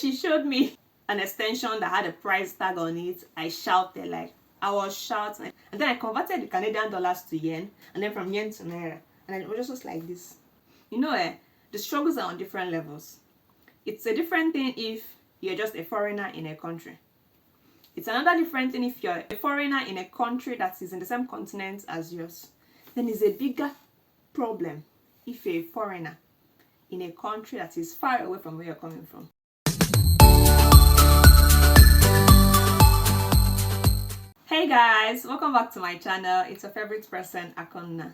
she showed me an extension that had a price tag on it, I shouted, like I was shouting. And then I converted the Canadian dollars to yen, and then from yen to naira, and it was just like this. You know, the struggles are on different levels. It's a different thing if you're just a foreigner in a country. It's another different thing if you're a foreigner in a country that is in the same continent as yours. Then it's a bigger problem if you're a foreigner in a country that is far away from where you're coming from. Hey guys, welcome back to my channel. It's your favorite person, Akonna.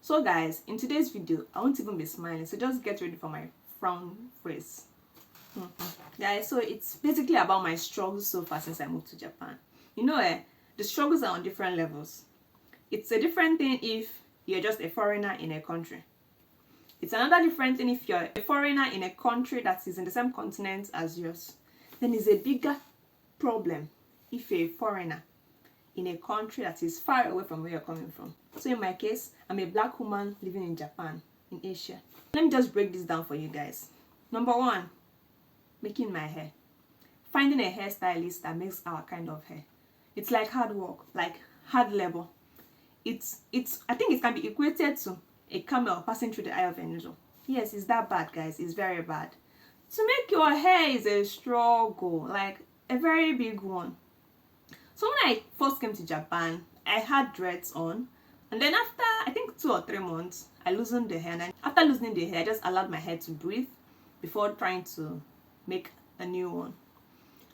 So guys, in today's video, I won't even be smiling, so just get ready for my frown face. Yeah, so it's basically about my struggles so far since I moved to Japan. You know, the struggles are on different levels. It's a different thing if you're just a foreigner in a country. It's another different thing if you're a foreigner in a country that is in the same continent as yours. Then it's a bigger problem if you're a foreigner in a country that is far away from where you're coming from. So in my case, I'm a black woman living in Japan, in Asia. Let me just break this down for you guys. Number one, making my hair. Finding a hairstylist that makes our kind of hair. It's like hard work, like hard labor. I think it can be equated to a camel passing through the eye of a needle. Yes, it's that bad, guys. It's very bad. To make your hair is a struggle, like a very big one. So when I first came to Japan, I had dreads on, and then after I think 2 or 3 months, I loosened the hair. And after loosening the hair, I just allowed my hair to breathe before trying to make a new one.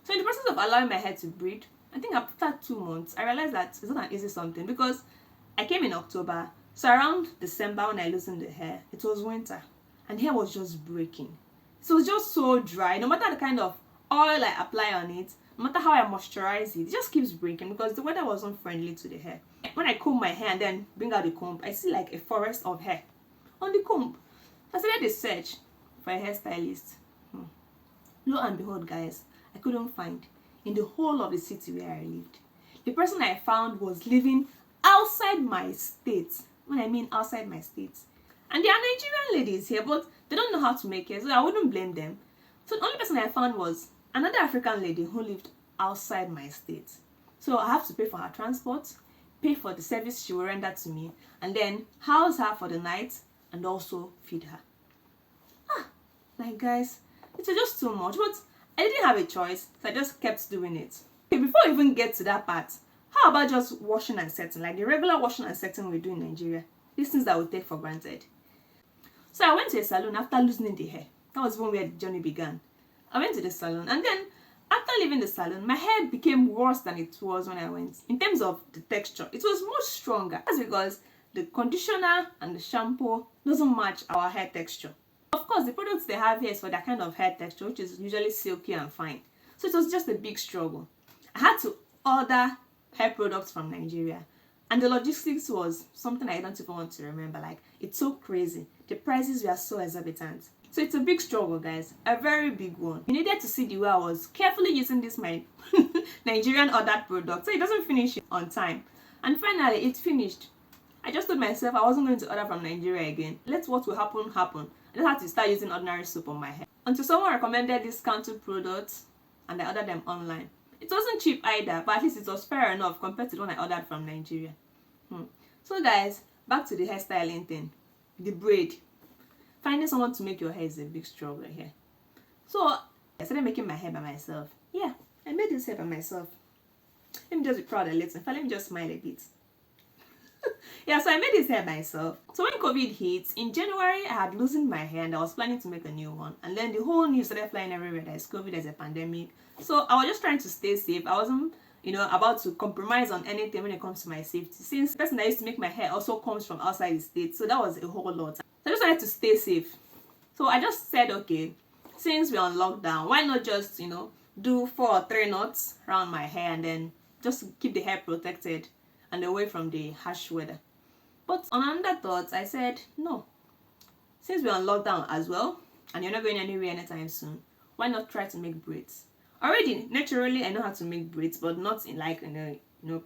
So in the process of allowing my hair to breathe, I think after 2 months, I realized that it's not an easy something because I came in October. So around December when I loosened the hair, it was winter and hair was just breaking. So it was just so dry. No matter the kind of oil I apply on it, no matter how I moisturize it just keeps breaking because the weather wasn't friendly to the hair. When I comb my hair and then bring out the comb, I see like a forest of hair on the comb. So I started a search for a hairstylist. Lo and behold, guys, I couldn't find in the whole of the city where I lived. The person I found was living outside my state. When I mean outside my state. And there are Nigerian ladies here, but they don't know how to make hair, so I wouldn't blame them. So the only person I found was another African lady who lived outside my state. So I have to pay for her transport, pay for the service she will render to me, and then house her for the night and also feed her. Like guys, it was just too much, but I didn't have a choice, so I just kept doing it. Okay, before I even get to that part, how about just washing and setting, like the regular washing and setting we do in Nigeria? These things that we take for granted. So I went to a salon after loosening the hair. That was when the journey began. I went to the salon, and then after leaving the salon, my hair became worse than it was when I went. In terms of the texture, it was much stronger. That's because the conditioner and the shampoo doesn't match our hair texture. Of course, the products they have here is for that kind of hair texture, which is usually silky and fine. So it was just a big struggle. I had to order hair products from Nigeria, and the logistics was something I don't even want to remember. Like, it's so crazy. The prices were so exorbitant. So it's a big struggle, guys, a very big one. You needed to see the way I was carefully using this my Nigerian ordered product so it doesn't finish on time. And finally, it finished. I just told myself I wasn't going to order from Nigeria again. Let what will happen happen. I just had to start using ordinary soap on my hair. Until someone recommended discounted products and I ordered them online. It wasn't cheap either, but at least it was fair enough compared to the one I ordered from Nigeria. So guys, back to the hairstyling thing. The braid. Finding someone to make your hair is a big struggle here. So I started making my hair by myself. Yeah, I made this hair by myself. Let me just be proud a little. In fact, let me just smile a bit. Yeah, so I made this hair myself. So when COVID hit, in January, I had loosened my hair and I was planning to make a new one. And then the whole news started flying everywhere. There's COVID, there's a pandemic. So I was just trying to stay safe. I wasn't, about to compromise on anything when it comes to my safety. Since the person that used to make my hair also comes from outside the state. So that was a whole lot. So I just wanted to stay safe. So I just said, okay, since we're on lockdown, why not just, do 4 or 3 knots around my hair and then just keep the hair protected and away from the harsh weather. But on another thought, I said, no. Since we're on lockdown as well, and you're not going anywhere anytime soon, why not try to make braids? Already, naturally, I know how to make braids, but not in like a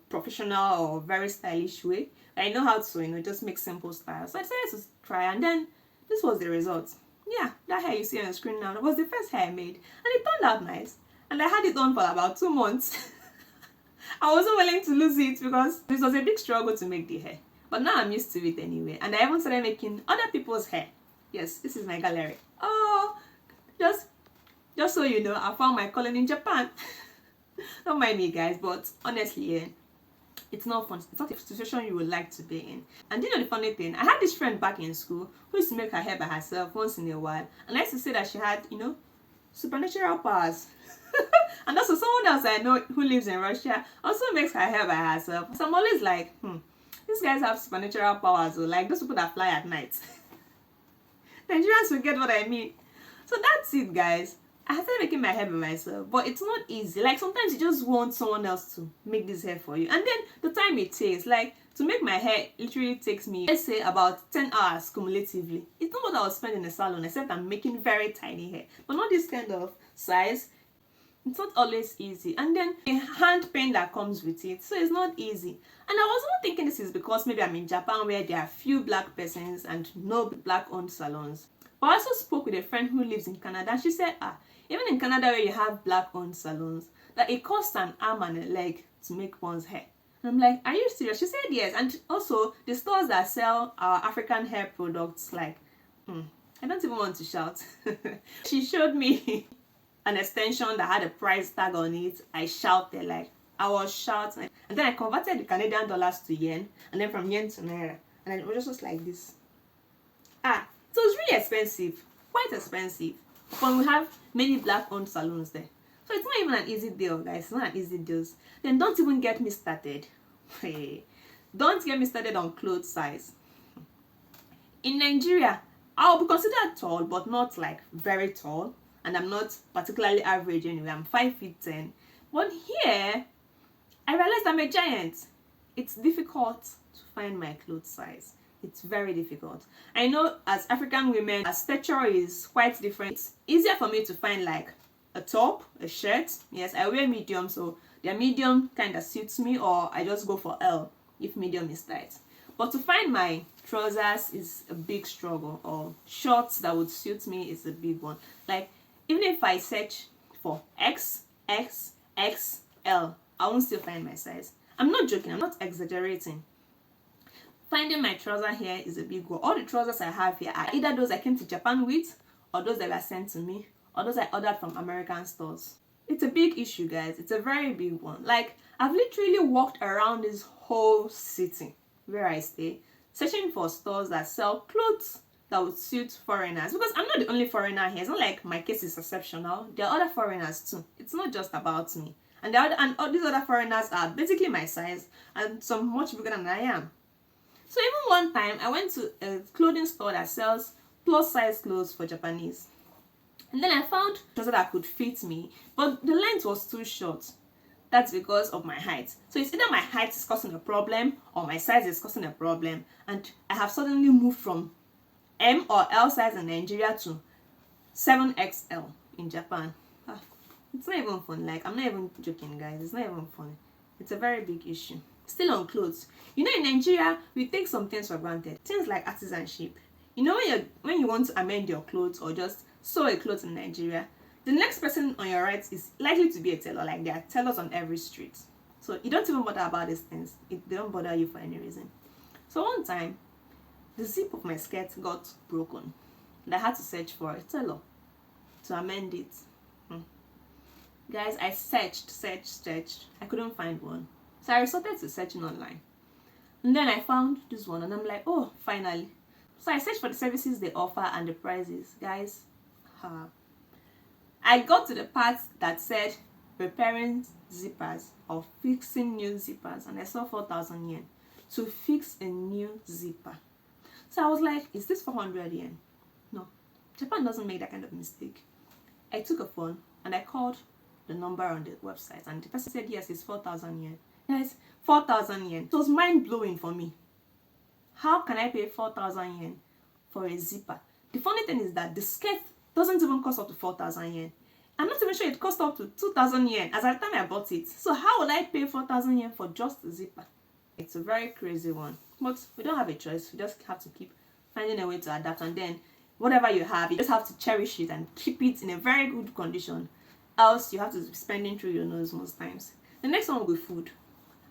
professional or very stylish way. I know how to, just make simple styles. So I decided to try, and then this was the result. Yeah, that hair you see on the screen now, that was the first hair I made. And it turned out nice. And I had it on for about 2 months. I wasn't willing to lose it because this was a big struggle to make the hair. But now I'm used to it anyway. And I even started making other people's hair. Yes, this is my gallery. Oh, just so you know, I found my calling in Japan. Don't mind me, guys, but honestly, yeah, it's not fun. It's not a situation you would like to be in. And you know the funny thing? I had this friend back in school who used to make her hair by herself once in a while. And I used to say that she had, supernatural powers. And also someone else I know who lives in Russia also makes her hair by herself. So I'm always like, these guys have supernatural powers, or like those people that fly at night. Nigerians will get what I mean. So that's it, guys. I started making my hair by myself, but it's not easy. Like sometimes you just want someone else to make this hair for you, and then the time it takes, like to make my hair literally takes me, let's say, about 10 hours cumulatively. It's not what I would spend in a salon, except I'm making very tiny hair, but not this kind of size. It's not always easy, and then the hand pain that comes with it, so it's not easy. And I was not thinking this is because maybe I'm in Japan where there are few black persons and no black owned salons. But I also spoke with a friend who lives in Canada, and she said, even in Canada where you have black owned salons, that it costs an arm and a leg to make one's hair. And I'm like, are you serious? She said yes. And also the stores that sell our African hair products, like, I don't even want to shout. She showed me an extension that had a price tag on it. I shouted, like I was shouting, and then I converted the Canadian dollars to yen, and then from yen to naira, and it was just like this. So it's really expensive, quite expensive. But we have many black owned salons there, so it's not even an easy deal, guys. It's not an easy deal. Then don't even get me started. Hey, don't get me started on clothes size. In Nigeria, I'll be considered tall, but not like very tall. And I'm not particularly average anyway. I'm 5'10". But here, I realized I'm a giant. It's difficult to find my clothes size. It's very difficult. I know as African women, our stature is quite different. It's easier for me to find like a top, a shirt. Yes, I wear medium, so the medium kind of suits me, or I just go for L if medium is tight. But to find my trousers is a big struggle, or shorts that would suit me is a big one. Like, even if I search for X, X, XL, I won't still find my size. I'm not joking, I'm not exaggerating. Finding my trouser here is a big one. All the trousers I have here are either those I came to Japan with, or those that were sent to me, or those I ordered from American stores. It's a big issue, guys. It's a very big one. Like, I've literally walked around this whole city where I stay, searching for stores that sell clothes that would suit foreigners, because I'm not the only foreigner here. It's not like my case is exceptional. There are other foreigners too. It's not just about me. And all these other foreigners are basically my size, and some much bigger than I am. So even one time I went to a clothing store that sells plus size clothes for Japanese, and then I found a trouser that could fit me, but the length was too short. That's because of my height. So it's either my height is causing a problem or my size is causing a problem, and I have suddenly moved from M or L size in Nigeria to 7XL in Japan. It's not even fun. Like, I'm not even joking, guys. It's not even funny. It's a very big issue. Still on clothes. You know, in Nigeria, we take some things for granted. Things like artisanship. You know, when you want to amend your clothes or just sew a clothes in Nigeria, the next person on your right is likely to be a tailor. Like, there are tailors on every street. So you don't even bother about these things. They don't bother you for any reason. So one time, the zip of my skirt got broken, and I had to search for a tailor to amend it. Guys, I searched. I couldn't find one. So I resorted to searching online. And then I found this one, and I'm like, oh, finally. So I searched for the services they offer and the prices. Guys, I got to the part that said repairing zippers or fixing new zippers, and I saw 4,000 yen to fix a new zipper. So I was like, is this 400 yen? No, Japan doesn't make that kind of mistake. I took a phone and I called the number on the website, and the person said, yes, it's 4,000 yen. Guys, 4,000 yen. It was mind blowing for me. How can I pay 4,000 yen for a zipper? The funny thing is that the skirt doesn't even cost up to 4,000 yen. I'm not even sure it cost up to 2,000 yen as at the time I bought it. So how will I pay 4,000 yen for just a zipper? It's a very crazy one. But we don't have a choice. We just have to keep finding a way to adapt. And then whatever you have, you just have to cherish it and keep it in a very good condition. Else, you have to be spending through your nose most times. The next one will be food.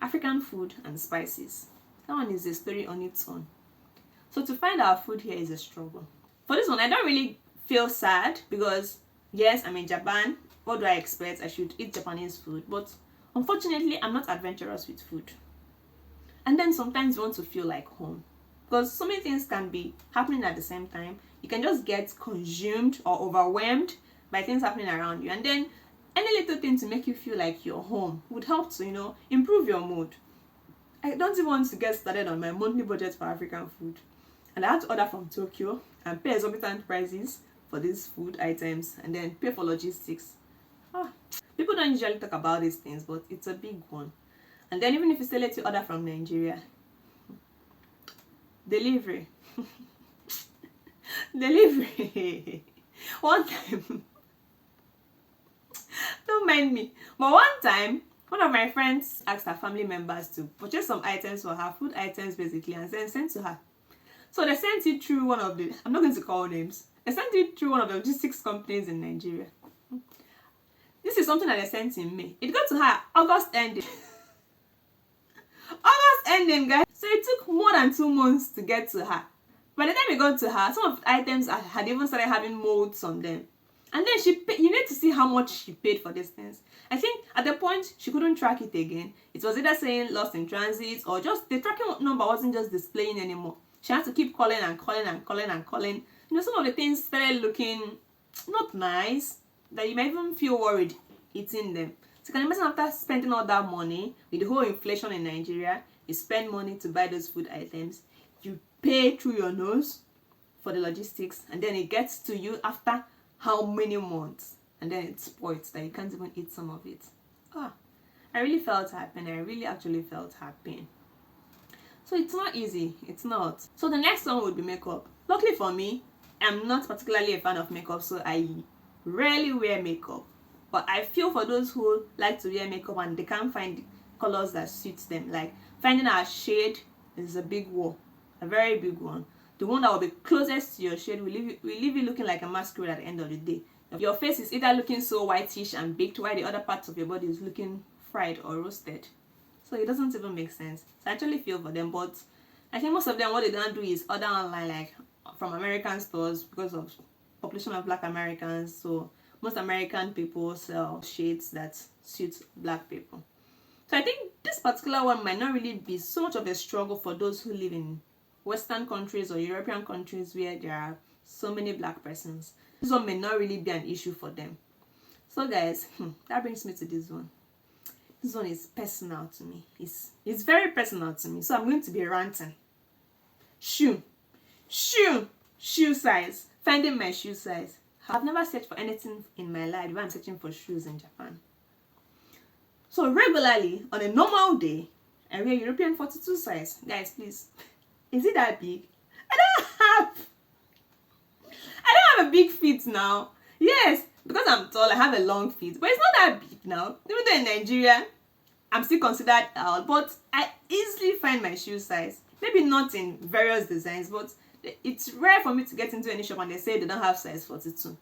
African food and spices. That one is a story on its own. So to find our food here is a struggle. For this one, I don't really feel sad because yes, I'm in Japan. What do I expect? I should eat Japanese food. But unfortunately, I'm not adventurous with food. And then sometimes you want to feel like home. Because so many things can be happening at the same time. You can just get consumed or overwhelmed by things happening around you. And then any little thing to make you feel like you're home would help to, improve your mood. I don't even want to get started on my monthly budget for African food. And I had to order from Tokyo and pay exorbitant prices for these food items and then pay for logistics. People don't usually talk about these things, but it's a big one. And then even if you still let you order from Nigeria, delivery. Delivery. One time, don't mind me, but one time, one of my friends asked her family members to purchase some items for her, food items basically, and then sent to her. So they sent it through one of the, I'm not going to call names, they sent it through one of the logistics companies in Nigeria. This is something that they sent in May. It got to her August ending. August ending, guys. So it took more than 2 months to get to her. By the time it got to her, some of the items had even started having molds on them. And then you need to see how much she paid for these things. I think at the point she couldn't track it again. It was either saying lost in transit or just the tracking number wasn't just displaying anymore. She had to keep calling and calling and calling and calling. Some of the things started looking not nice, that you might even feel worried eating them. So can you imagine after spending all that money with the whole inflation in Nigeria, you spend money to buy those food items, you pay through your nose for the logistics, and then it gets to you after how many months, and then it spoils that you can't even eat some of it. I really felt her pain. I really actually felt her pain. So it's not easy. It's not. So the next one would be makeup. Luckily for me, I'm not particularly a fan of makeup, so I rarely wear makeup. But I feel for those who like to wear makeup and they can't find colors that suits them. Like finding a shade is a big war, a very big one. The one that will be closest to your shade will leave you looking like a masquerade at the end of the day. Your face is either looking so whitish and baked while the other parts of your body is looking fried or roasted. So it doesn't even make sense. So I actually feel for them, but I think most of them, what they don't do is order online, like from American stores, because of population of Black Americans. So most American people sell shades that suit Black people. So I think this particular one might not really be so much of a struggle for those who live in Western countries or European countries where there are so many Black persons. This one may not really be an issue for them. So guys, that brings me to this one. This one is personal to me. It's very personal to me. So I'm going to be ranting. Shoe size. Finding my shoe size. I've never searched for anything in my life when I'm searching for shoes in Japan. So regularly, on a normal day, I wear European 42 size. Guys, please. Is it that big? I don't have a big feet now. Yes, because I'm tall, I have a long feet. But it's not that big now. Even though in Nigeria, I'm still considered tall, but I easily find my shoe size. Maybe not in various designs, but it's rare for me to get into any shop and they say they don't have size 42.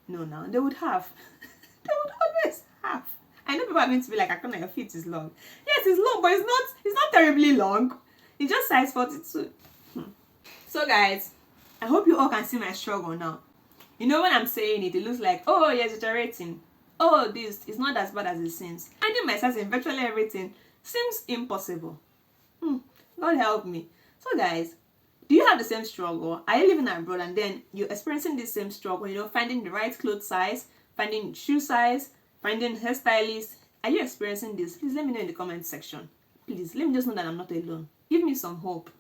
No, now they would have. They would always have. I know people are going to be like, Akona, your feet is long. Yes, it's long, but it's not terribly long. It's just size 42. So guys, I hope you all can see my struggle now. When I'm saying it, it looks like, oh, you're exaggerating. Oh, this is not as bad as it seems. Finding my size in virtually everything seems impossible. God help me. So guys, do you have the same struggle? Are you living abroad and then you're experiencing the same struggle, finding the right clothes size, finding shoe size, finding hairstylist? Are you experiencing this? Please let me know in the comment section. Please, let me just know that I'm not alone. Give me some hope.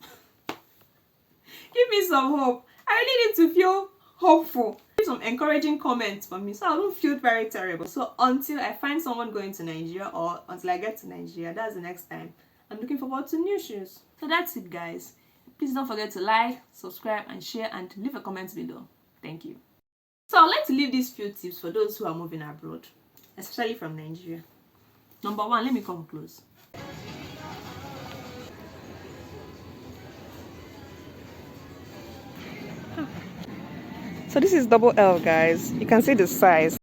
Give me some hope. I really need to feel hopeful. Give some encouraging comments for me so I don't feel very terrible. So until I find someone going to Nigeria or until I get to Nigeria, that's the next time. I'm looking forward to new shoes. So that's it, guys. Please don't forget to like, subscribe, and share, and leave a comment below. Thank you. So I'd like to leave these few tips for those who are moving abroad, especially from Nigeria. Number 1, let me come close. So this is double L, guys. You can see the size.